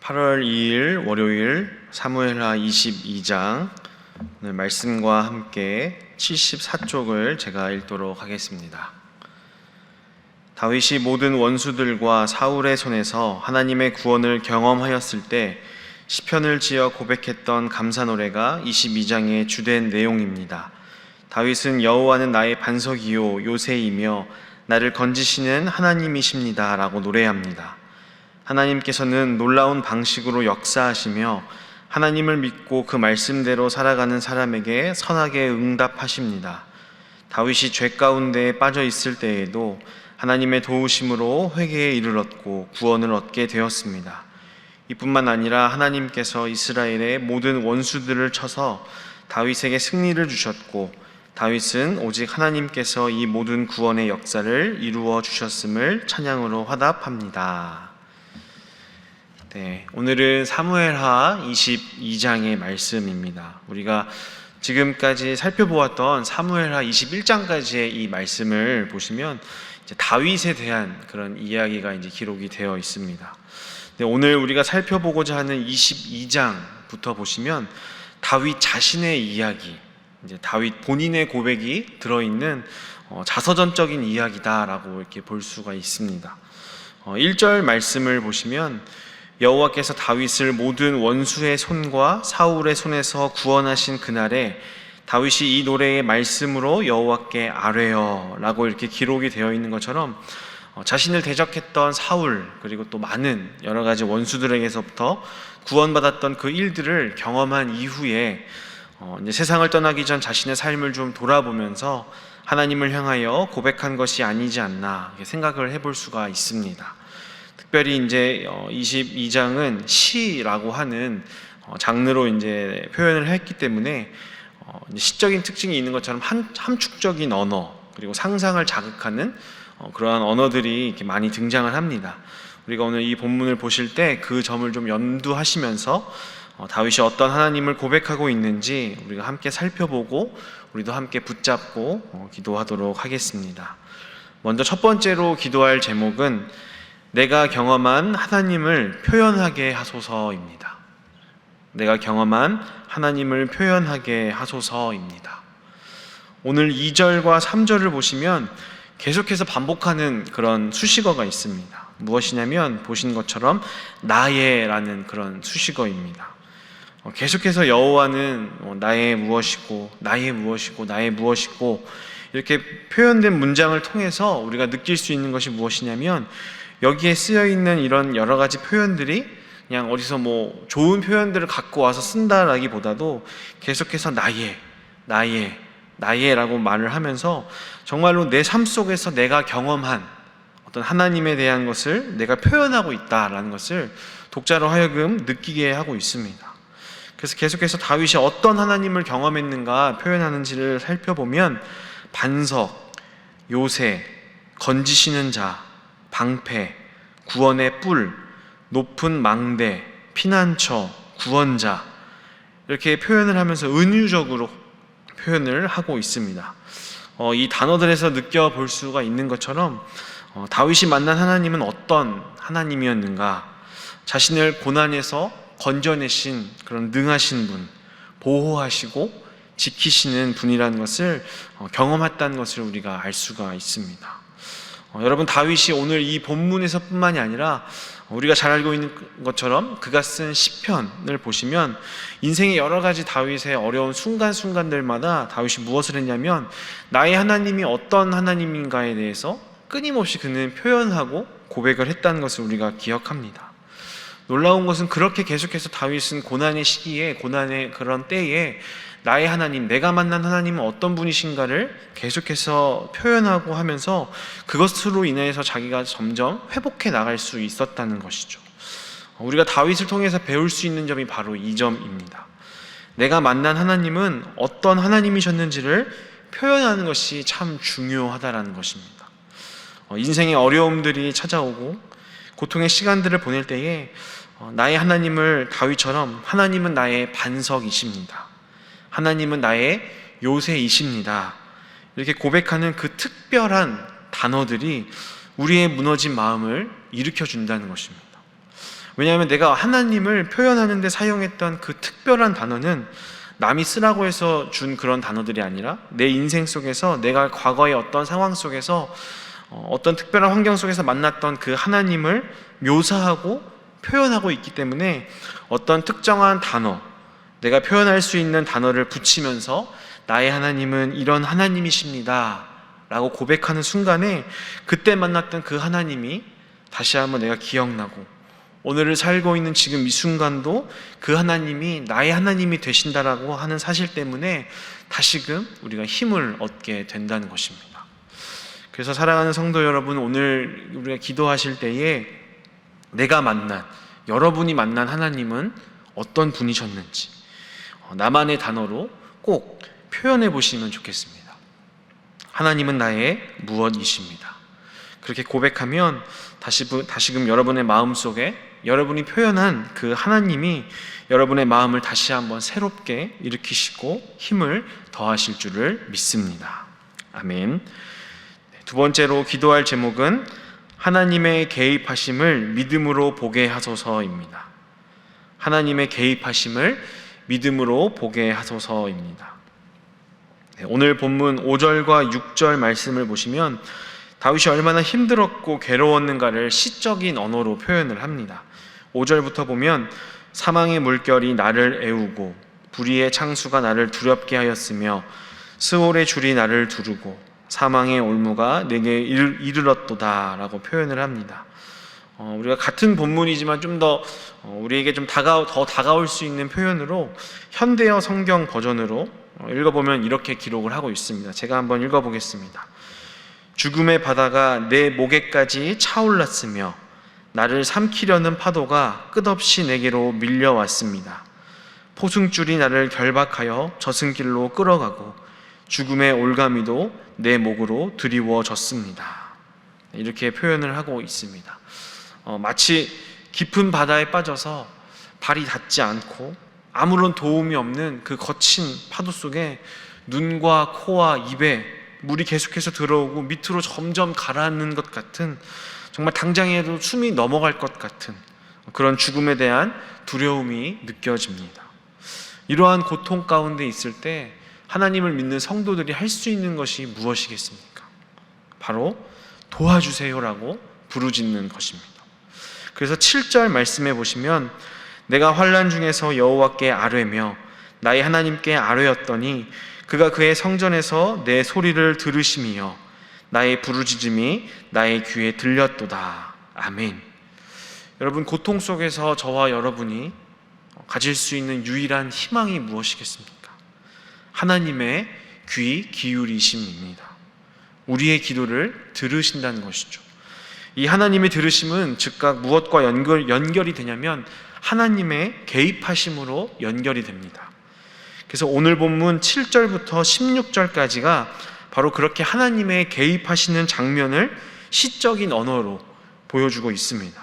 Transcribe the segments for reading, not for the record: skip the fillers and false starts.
8월 2일 월요일 사무엘하 22장 오늘 말씀과 함께 74쪽을 제가 읽도록 하겠습니다. 다윗이 모든 원수들과 사울의 손에서 하나님의 구원을 경험하였을 때 시편을 지어 고백했던 감사 노래가 22장의 주된 내용입니다. 다윗은 여호와는 나의 반석이요 요새이며 나를 건지시는 하나님이십니다 라고 노래합니다. 하나님께서는 놀라운 방식으로 역사하시며 하나님을 믿고 그 말씀대로 살아가는 사람에게 선하게 응답하십니다. 다윗이 죄 가운데 빠져 있을 때에도 하나님의 도우심으로 회개에 이르렀고 구원을 얻게 되었습니다. 이뿐만 아니라 하나님께서 이스라엘의 모든 원수들을 쳐서 다윗에게 승리를 주셨고 다윗은 오직 하나님께서 이 모든 구원의 역사를 이루어 주셨음을 찬양으로 화답합니다. 오늘은 사무엘하 22장의 말씀입니다. 우리가 지금까지 살펴보았던 사무엘하 21장까지의 이 말씀을 보시면 이제 다윗에 대한 그런 이야기가 이제 기록이 되어 있습니다. 오늘 우리가 살펴보고자 하는 22장부터 보시면 다윗 자신의 이야기, 이제 다윗 본인의 고백이 들어있는 자서전적인 이야기다라고 이렇게 볼 수가 있습니다. 1절 말씀을 보시면 여호와께서 다윗을 모든 원수의 손과 사울의 손에서 구원하신 그날에 다윗이 이 노래의 말씀으로 여호와께 아뢰어 라고 이렇게 기록이 되어 있는 것처럼 자신을 대적했던 사울 그리고 또 많은 여러 가지 원수들에게서부터 구원받았던 그 일들을 경험한 이후에 이제 세상을 떠나기 전 자신의 삶을 좀 돌아보면서 하나님을 향하여 고백한 것이 아니지 않나 생각을 해볼 수가 있습니다. 특별히 이제 22장은 시라고 하는 장르로 이제 표현을 했기 때문에 시적인 특징이 있는 것처럼 함축적인 언어 그리고 상상을 자극하는 그러한 언어들이 이렇게 많이 등장을 합니다. 우리가 오늘 이 본문을 보실 때 그 점을 좀 염두하시면서 다윗이 어떤 하나님을 고백하고 있는지 우리가 함께 살펴보고 우리도 함께 붙잡고 기도하도록 하겠습니다. 먼저 첫 번째로 기도할 제목은 내가 경험한 하나님을 표현하게 하소서입니다. 내가 경험한 하나님을 표현하게 하소서입니다. 오늘 2절과 3절을 보시면 계속해서 반복하는 그런 수식어가 있습니다. 무엇이냐면 보신 것처럼 나의라는 그런 수식어입니다. 계속해서 여호와는 나의 무엇이고 나의 무엇이고 나의 무엇이고 이렇게 표현된 문장을 통해서 우리가 느낄 수 있는 것이 무엇이냐면 여기에 쓰여 있는 이런 여러 가지 표현들이 그냥 어디서 뭐 좋은 표현들을 갖고 와서 쓴다라기보다도 계속해서 나의라고 말을 하면서 정말로 내 삶 속에서 내가 경험한 어떤 하나님에 대한 것을 내가 표현하고 있다라는 것을 독자로 하여금 느끼게 하고 있습니다. 그래서 계속해서 다윗이 어떤 하나님을 경험했는가 표현하는지를 살펴보면 반석, 요새, 건지시는 자, 방패, 구원의 뿔, 높은 망대, 피난처, 구원자 이렇게 표현을 하면서 은유적으로 표현을 하고 있습니다. 이 단어들에서 느껴볼 수가 있는 것처럼 다윗이 만난 하나님은 어떤 하나님이었는가, 자신을 고난에서 건져내신 그런 능하신 분, 보호하시고 지키시는 분이라는 것을 경험했다는 것을 우리가 알 수가 있습니다. 여러분, 다윗이 오늘 이 본문에서 뿐만이 아니라 우리가 잘 알고 있는 것처럼 그가 쓴 시편을 보시면 인생의 여러 가지 다윗의 어려운 순간순간들마다 다윗이 무엇을 했냐면 나의 하나님이 어떤 하나님인가에 대해서 끊임없이 그는 표현하고 고백을 했다는 것을 우리가 기억합니다. 놀라운 것은 그렇게 계속해서 다윗은 고난의 시기에, 고난의 그런 때에 나의 하나님, 내가 만난 하나님은 어떤 분이신가를 계속해서 표현하고 하면서 그것으로 인해서 자기가 점점 회복해 나갈 수 있었다는 것이죠. 우리가 다윗을 통해서 배울 수 있는 점이 바로 이 점입니다. 내가 만난 하나님은 어떤 하나님이셨는지를 표현하는 것이 참 중요하다는 것입니다. 인생의 어려움들이 찾아오고 고통의 시간들을 보낼 때에 나의 하나님을 다윗처럼 하나님은 나의 반석이십니다. 하나님은 나의 요새이십니다. 이렇게 고백하는 그 특별한 단어들이 우리의 무너진 마음을 일으켜 준다는 것입니다. 왜냐하면 내가 하나님을 표현하는 데 사용했던 그 특별한 단어는 남이 쓰라고 해서 준 그런 단어들이 아니라 내 인생 속에서 내가 과거의 어떤 상황 속에서 어떤 특별한 환경 속에서 만났던 그 하나님을 묘사하고 표현하고 있기 때문에 어떤 특정한 단어, 내가 표현할 수 있는 단어를 붙이면서 나의 하나님은 이런 하나님이십니다 라고 고백하는 순간에 그때 만났던 그 하나님이 다시 한번 내가 기억나고 오늘을 살고 있는 지금 이 순간도 그 하나님이 나의 하나님이 되신다라고 하는 사실 때문에 다시금 우리가 힘을 얻게 된다는 것입니다. 그래서 사랑하는 성도 여러분, 오늘 우리가 기도하실 때에 내가 만난, 여러분이 만난 하나님은 어떤 분이셨는지 나만의 단어로 꼭 표현해 보시면 좋겠습니다. 하나님은 나의 무엇이십니다. 그렇게 고백하면 다시금 여러분의 마음속에 여러분이 표현한 그 하나님이 여러분의 마음을 다시 한번 새롭게 일으키시고 힘을 더하실 줄을 믿습니다. 아멘. 두 번째로 기도할 제목은 하나님의 개입하심을 믿음으로 보게 하소서입니다. 하나님의 개입하심을 믿음으로 보게 하소서입니다. 오늘 본문 5절과 6절 말씀을 보시면 다윗이 얼마나 힘들었고 괴로웠는가를 시적인 언어로 표현을 합니다. 5절부터 보면 사망의 물결이 나를 애우고 불의의 창수가 나를 두렵게 하였으며 스올의 줄이 나를 두르고 사망의 올무가 내게 이르렀도다 라고 표현을 합니다. 우리가 같은 본문이지만 좀 더 우리에게 좀 더 다가올 수 있는 표현으로 현대어 성경 버전으로 읽어보면 이렇게 기록을 하고 있습니다. 제가 한번 읽어보겠습니다. 죽음의 바다가 내 목에까지 차올랐으며 나를 삼키려는 파도가 끝없이 내게로 밀려왔습니다. 포승줄이 나를 결박하여 저승길로 끌어가고 죽음의 올가미도 내 목으로 드리워졌습니다. 이렇게 표현을 하고 있습니다. 마치 깊은 바다에 빠져서 발이 닿지 않고 아무런 도움이 없는 그 거친 파도 속에 눈과 코와 입에 물이 계속해서 들어오고 밑으로 점점 가라앉는 것 같은, 정말 당장에도 숨이 넘어갈 것 같은 그런 죽음에 대한 두려움이 느껴집니다. 이러한 고통 가운데 있을 때 하나님을 믿는 성도들이 할 수 있는 것이 무엇이겠습니까? 바로 도와주세요라고 부르짖는 것입니다. 그래서 7절 말씀에 보시면 내가 환난 중에서 여호와께 아뢰며 나의 하나님께 아뢰었더니 그가 그의 성전에서 내 소리를 들으시며 나의 부르짖음이 나의 귀에 들렸도다. 아멘. 여러분, 고통 속에서 저와 여러분이 가질 수 있는 유일한 희망이 무엇이겠습니까? 하나님의 귀 기울이심입니다. 우리의 기도를 들으신다는 것이죠. 이 하나님의 들으심은 즉각 무엇과 연결이 되냐면 하나님의 개입하심으로 연결이 됩니다. 그래서 오늘 본문 7절부터 16절까지가 바로 그렇게 하나님의 개입하시는 장면을 시적인 언어로 보여주고 있습니다.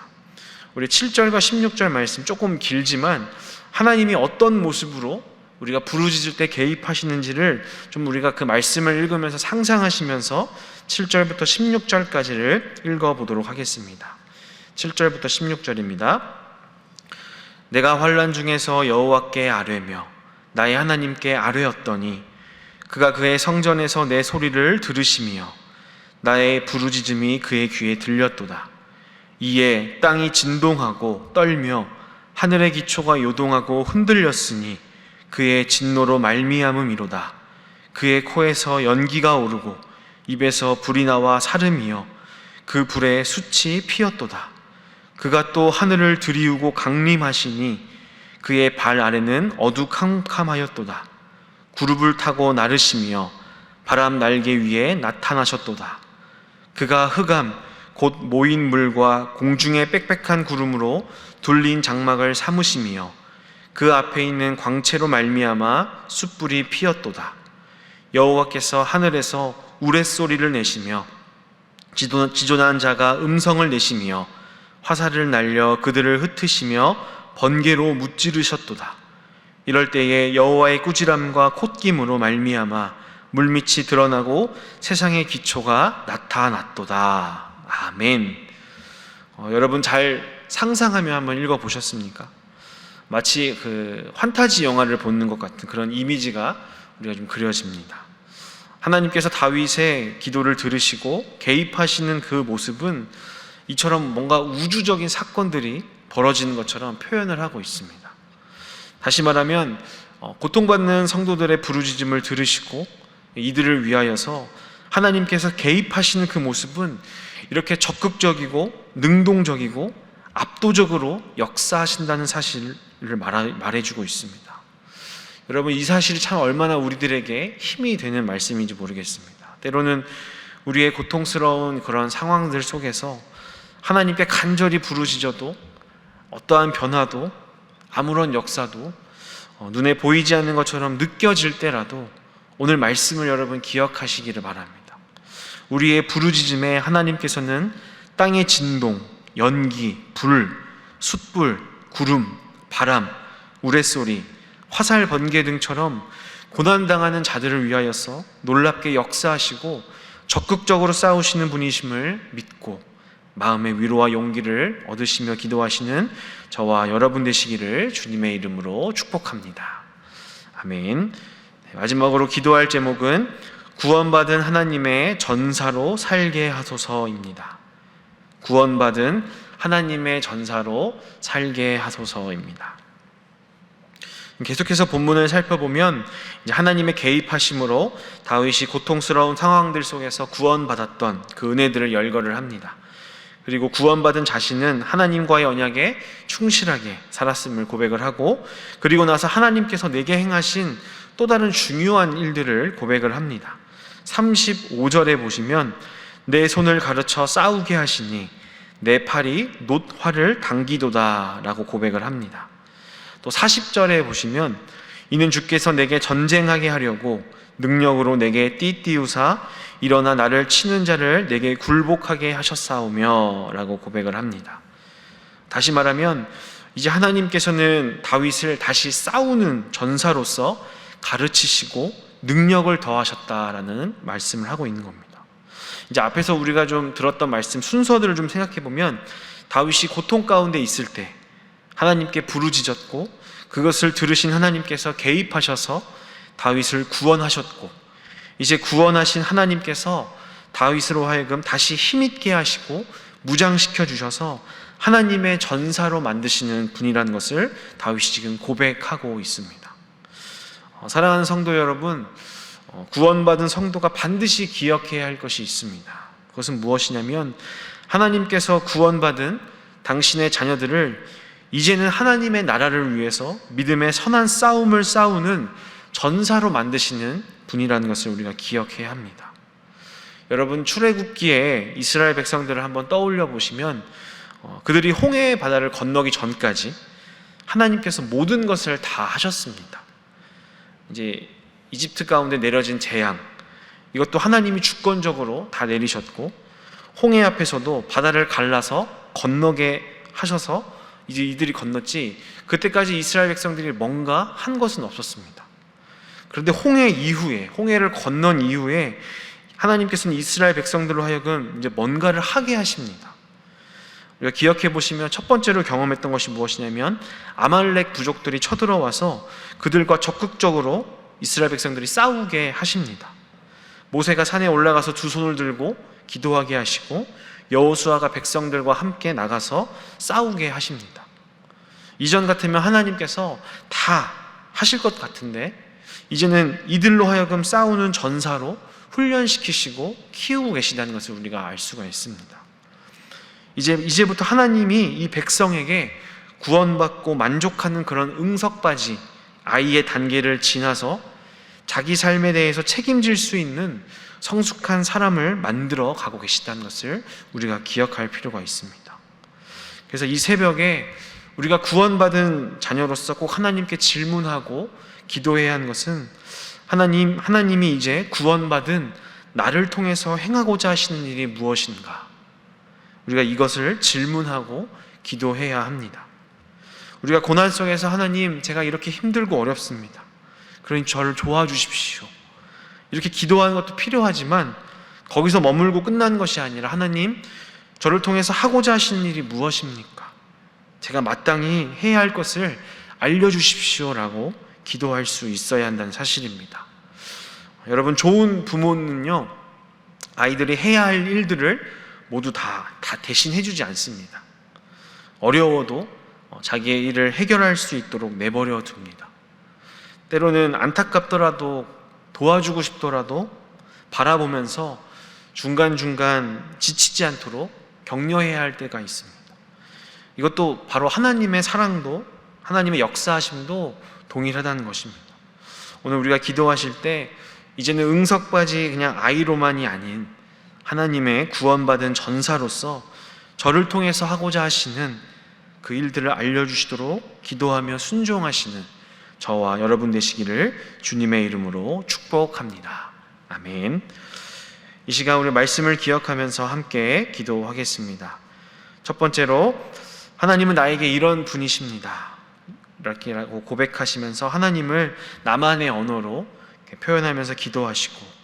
우리 7절과 16절 말씀 조금 길지만 하나님이 어떤 모습으로 우리가 부르짖을 때 개입하시는지를 좀 우리가 그 말씀을 읽으면서 상상하시면서 7절부터 16절까지를 읽어보도록 하겠습니다. 7절부터 16절입니다. 내가 환난 중에서 여호와께 아뢰며 나의 하나님께 아뢰었더니 그가 그의 성전에서 내 소리를 들으시며 나의 부르짖음이 그의 귀에 들렸도다. 이에 땅이 진동하고 떨며 하늘의 기초가 요동하고 흔들렸으니 그의 진노로 말미암음이로다. 그의 코에서 연기가 오르고 입에서 불이 나와 사름이여 그 불에 숯이 피었도다. 그가 또 하늘을 들이우고 강림하시니 그의 발 아래는 어두캄캄하였도다. 구룹을 타고 나르시며 바람 날개 위에 나타나셨도다. 그가 흑암 곧 모인 물과 공중의 빽빽한 구름으로 둘린 장막을 삼으시며 그 앞에 있는 광채로 말미암아 숯불이 피었도다. 여호와께서 하늘에서 우레소리를 내시며 지존한 자가 음성을 내시며 화살을 날려 그들을 흩으시며 번개로 무찌르셨도다. 이럴 때에 여호와의 꾸지람과 콧김으로 말미암아 물밑이 드러나고 세상의 기초가 나타났도다. 아멘. 여러분 잘 상상하며 한번 읽어보셨습니까? 마치 그 환타지 영화를 보는 것 같은 그런 이미지가 우리가 좀 그려집니다. 하나님께서 다윗의 기도를 들으시고 개입하시는 그 모습은 이처럼 뭔가 우주적인 사건들이 벌어지는 것처럼 표현을 하고 있습니다. 다시 말하면 고통받는 성도들의 부르짖음을 들으시고 이들을 위하여서 하나님께서 개입하시는 그 모습은 이렇게 적극적이고 능동적이고 압도적으로 역사하신다는 사실을 말해주고 있습니다. 여러분, 이 사실이 참 얼마나 우리들에게 힘이 되는 말씀인지 모르겠습니다. 때로는 우리의 고통스러운 그런 상황들 속에서 하나님께 간절히 부르짖어도 어떠한 변화도 아무런 역사도 눈에 보이지 않는 것처럼 느껴질 때라도 오늘 말씀을 여러분 기억하시기를 바랍니다. 우리의 부르짖음에 하나님께서는 땅의 진동, 연기, 불, 숯불, 구름, 바람, 우레소리, 화살 번개 등처럼 고난당하는 자들을 위하여서 놀랍게 역사하시고 적극적으로 싸우시는 분이심을 믿고 마음의 위로와 용기를 얻으시며 기도하시는 저와 여러분 되시기를 주님의 이름으로 축복합니다. 아멘. 마지막으로 기도할 제목은 구원받은 하나님의 전사로 살게 하소서입니다. 구원받은 하나님의 전사로 살게 하소서입니다. 계속해서 본문을 살펴보면 이제 하나님의 개입하심으로 다윗이 고통스러운 상황들 속에서 구원받았던 그 은혜들을 열거를 합니다. 그리고 구원받은 자신은 하나님과의 언약에 충실하게 살았음을 고백을 하고, 그리고 나서 하나님께서 내게 행하신 또 다른 중요한 일들을 고백을 합니다. 35절에 보시면 내 손을 가르쳐 싸우게 하시니 내 팔이 놋활을 당기도다 라고 고백을 합니다. 또 40절에 보시면 이는 주께서 내게 전쟁하게 하려고 능력으로 내게 띠띠우사 일어나 나를 치는 자를 내게 굴복하게 하셨사오며 라고 고백을 합니다. 다시 말하면 이제 하나님께서는 다윗을 다시 싸우는 전사로서 가르치시고 능력을 더하셨다라는 말씀을 하고 있는 겁니다. 이제 앞에서 우리가 좀 들었던 말씀 순서들을 좀 생각해 보면 다윗이 고통 가운데 있을 때 하나님께 부르짖었고 그것을 들으신 하나님께서 개입하셔서 다윗을 구원하셨고, 이제 구원하신 하나님께서 다윗으로 하여금 다시 힘있게 하시고 무장시켜 주셔서 하나님의 전사로 만드시는 분이라는 것을 다윗이 지금 고백하고 있습니다. 사랑하는 성도 여러분, 구원받은 성도가 반드시 기억해야 할 것이 있습니다. 그것은 무엇이냐면 하나님께서 구원받은 당신의 자녀들을 이제는 하나님의 나라를 위해서 믿음의 선한 싸움을 싸우는 전사로 만드시는 분이라는 것을 우리가 기억해야 합니다. 여러분, 출애굽기에 이스라엘 백성들을 한번 떠올려 보시면 그들이 홍해 바다를 건너기 전까지 하나님께서 모든 것을 다 하셨습니다. 이제 이집트 가운데 내려진 재앙, 이것도 하나님이 주권적으로 다 내리셨고, 홍해 앞에서도 바다를 갈라서 건너게 하셔서 이제 이들이 건넜지, 그때까지 이스라엘 백성들이 뭔가 한 것은 없었습니다. 그런데 홍해 이후에, 홍해를 건넌 이후에 하나님께서는 이스라엘 백성들로 하여금 이제 뭔가를 하게 하십니다. 우리가 기억해 보시면 첫 번째로 경험했던 것이 무엇이냐면 아말렉 부족들이 쳐들어와서 그들과 적극적으로 이스라엘 백성들이 싸우게 하십니다. 모세가 산에 올라가서 두 손을 들고 기도하게 하시고 여호수아가 백성들과 함께 나가서 싸우게 하십니다. 이전 같으면 하나님께서 다 하실 것 같은데 이제는 이들로 하여금 싸우는 전사로 훈련시키시고 키우고 계시다는 것을 우리가 알 수가 있습니다. 이제부터 하나님이 이 백성에게 구원받고 만족하는 그런 응석바지, 아이의 단계를 지나서 자기 삶에 대해서 책임질 수 있는 성숙한 사람을 만들어 가고 계시다는 것을 우리가 기억할 필요가 있습니다. 그래서 이 새벽에 우리가 구원받은 자녀로서 꼭 하나님께 질문하고 기도해야 하는 것은 하나님이 이제 구원받은 나를 통해서 행하고자 하시는 일이 무엇인가? 우리가 이것을 질문하고 기도해야 합니다. 우리가 고난 속에서 하나님, 제가 이렇게 힘들고 어렵습니다. 그러니 저를 도와주십시오. 이렇게 기도하는 것도 필요하지만 거기서 머물고 끝나는 것이 아니라 하나님, 저를 통해서 하고자 하시는 일이 무엇입니까? 제가 마땅히 해야 할 것을 알려주십시오라고 기도할 수 있어야 한다는 사실입니다. 여러분, 좋은 부모는요, 아이들이 해야 할 일들을 모두 다 대신 해주지 않습니다. 어려워도 자기의 일을 해결할 수 있도록 내버려 둡니다. 때로는 안타깝더라도 도와주고 싶더라도 바라보면서 중간중간 지치지 않도록 격려해야 할 때가 있습니다. 이것도 바로 하나님의 사랑도, 하나님의 역사하심도 동일하다는 것입니다. 오늘 우리가 기도하실 때 이제는 응석받이 그냥 아이로만이 아닌 하나님의 구원받은 전사로서 저를 통해서 하고자 하시는 그 일들을 알려주시도록 기도하며 순종하시는 저와 여러분 되시기를 주님의 이름으로 축복합니다. 아멘. 이 시간 우리 말씀을 기억하면서 함께 기도하겠습니다. 첫 번째로, 하나님은 나에게 이런 분이십니다 이렇게 고백하시면서 하나님을 나만의 언어로 표현하면서 기도하시고,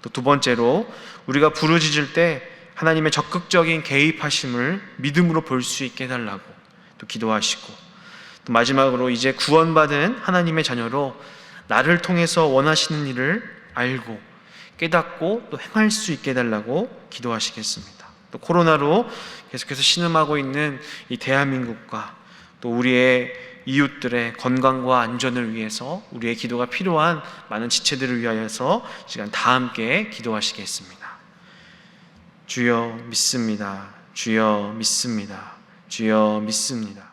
또 두 번째로, 우리가 부르짖을 때 하나님의 적극적인 개입하심을 믿음으로 볼 수 있게 해달라고 또 기도하시고, 또 마지막으로 이제 구원받은 하나님의 자녀로 나를 통해서 원하시는 일을 알고 깨닫고 또 행할 수 있게 해달라고 기도하시겠습니다. 또 코로나로 계속해서 신음하고 있는 이 대한민국과 또 우리의 이웃들의 건강과 안전을 위해서 우리의 기도가 필요한 많은 지체들을 위하여서 시간 다 함께 기도하시겠습니다. 주여 믿습니다. 주여 믿습니다. 주여 믿습니다.